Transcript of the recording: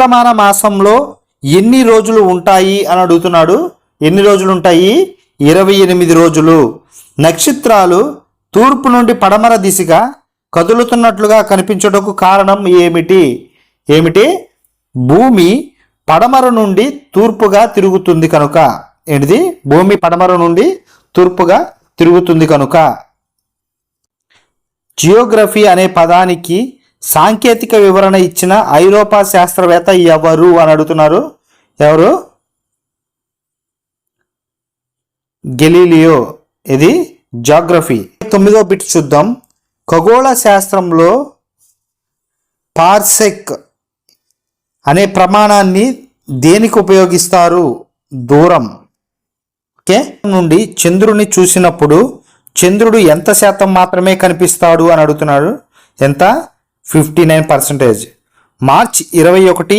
చాంద్రమాన మాసంలో ఎన్ని రోజులు ఉంటాయి అని అడుగుతున్నాడు. ఎన్ని రోజులు ఉంటాయి? 28 రోజులు. నక్షత్రాలు తూర్పు నుండి పడమర దిశగా కదులుతున్నట్లుగా కనిపించుటకు కారణం ఏమిటి? భూమి పడమర నుండి తూర్పుగా తిరుగుతుంది కనుక. ఏంటిది? భూమి పడమర నుండి తూర్పుగా తిరుగుతుంది కనుక. జియోగ్రఫీ అనే పదానికి సాంకేతిక వివరణ ఇచ్చిన ఐరోపా శాస్త్రవేత్త ఎవరు అని అడుగుతున్నారు. ఎవరు? గెలీలియో. ఇది జాగ్రఫీ. 9వ బిట్ చూద్దాం. ఖగోళ శాస్త్రంలో పార్సెక్ అనే ప్రమాణాన్ని దేనికి ఉపయోగిస్తారు? దూరం. ఓకే. నుండి చంద్రుని చూసినప్పుడు చంద్రుడు ఎంత శాతం మాత్రమే కనిపిస్తాడు అని అడుగుతున్నాడు. ఎంత? 59%. మార్చి 21